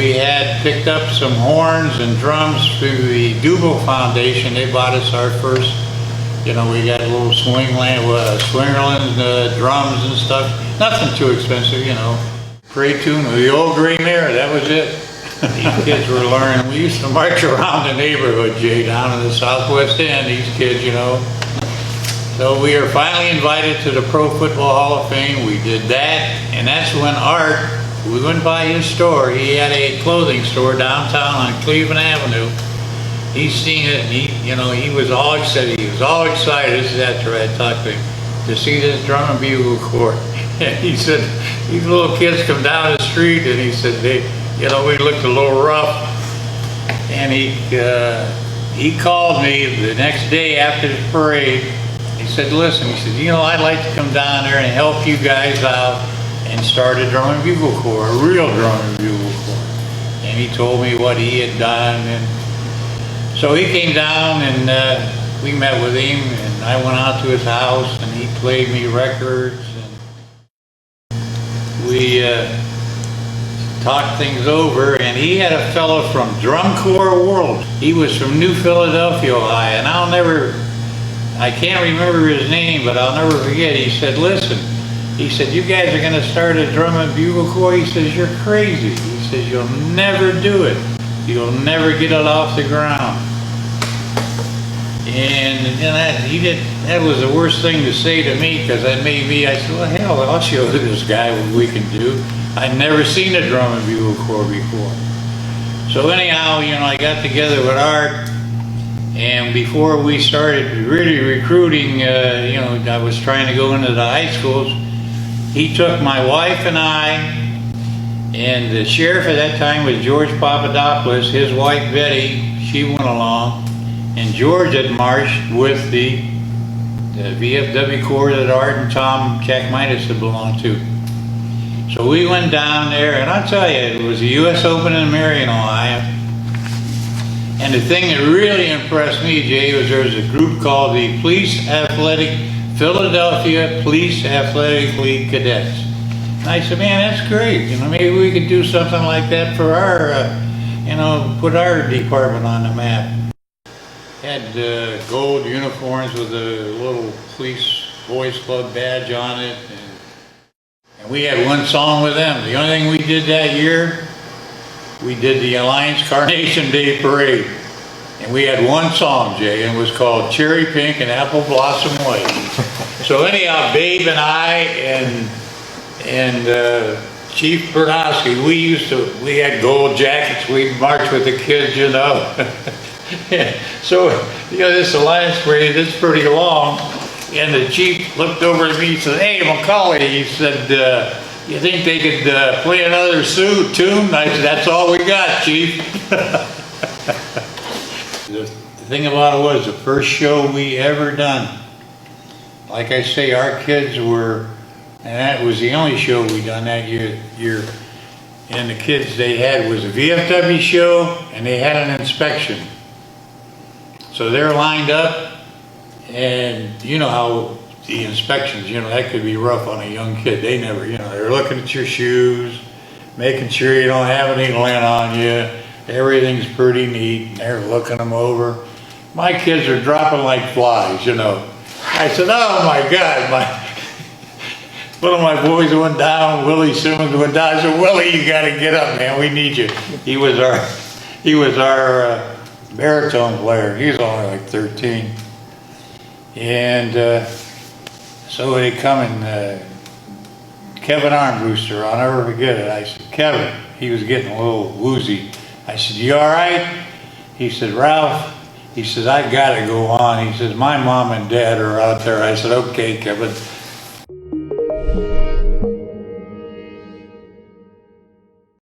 we had picked up some horns and drums through the Dubo Foundation. They bought us our first, we got a little swingland, Swingerland drums and stuff. Nothing too expensive, Parade tune with the old gray mare, that was it. These kids were learning. We used to march around the neighborhood, Jay, down in the southwest end, these kids, So we were finally invited to the Pro Football Hall of Fame. We did that, and that's when Art, we went by his store. He had a clothing store downtown on Cleveland Avenue. He seen it, and he was all excited. He was all excited. This is after I talked to him, to see this drum and bugle corps. And he said, these little kids come down the street, and he said, we looked a little rough. And he called me the next day after the parade. He said, listen, he said, I'd like to come down there and help you guys out and start a drum and bugle corps, a real drum and bugle corps. And he told me what he had done. And so he came down, and we met with him, and I went out to his house, and he played me records. And we talked things over, and he had a fellow from Drum Corps World. He was from New Philadelphia, Ohio, and I can't remember his name, but I'll never forget. He said, listen, he said, you guys are going to start a drum and bugle corps. He says, you're crazy. He says, you'll never do it. You'll never get it off the ground. And that was the worst thing to say to me, because that made me, I said, well, hell, I'll show this guy what we can do. I'd never seen a drum and bugle corps before. So anyhow, I got together with Art, and before we started really recruiting, I was trying to go into the high schools. He took my wife and I, and the sheriff at that time was George Papadopoulos. His wife Betty, she went along, and George had marched with the VFW Corps that Art and Tom Chakmitis had belonged to. So we went down there, and I'll tell you, it was the U.S. Open in Marion, Ohio. And the thing that really impressed me, Jay, was there was a group called the Philadelphia Police Athletic League Cadets. And I said, man, that's great. Maybe we could do something like that for our, put our department on the map. Had gold uniforms with a little police boys club badge on it. And we had one song with them. The only thing we did that year, we did the Alliance Carnation Day Parade. And we had one song, Jay, and it was called Cherry Pink and Apple Blossom White. So anyhow, Babe and I and Chief Bernowski, we had gold jackets. We'd march with the kids, So, this Alliance Parade, it's pretty long. And the chief looked over at me and said, hey, McCauley, he said, you think they could play another tune? I said, that's all we got, Chief. The thing about it was the first show we ever done. Like I say, our kids were, and that was the only show we done that year. And the kids they had was a VFW show, and they had an inspection. So they're lined up. And you know how the inspections, that could be rough on a young kid. They never, they're looking at your shoes, making sure you don't have any lint on you. Everything's pretty neat. They're looking them over. My kids are dropping like flies, I said, oh my God, one of my boys went down, Willie Simmons went down. I said, Willie, you got to get up, man. We need you. He was our baritone player. He was only like 13. And so they come and Kevin Armbruster, I'll never forget it. I said, Kevin, he was getting a little woozy. I said, you all right? He said, Ralph, he says, I got to go on. He says, my mom and dad are out there. I said, okay, Kevin.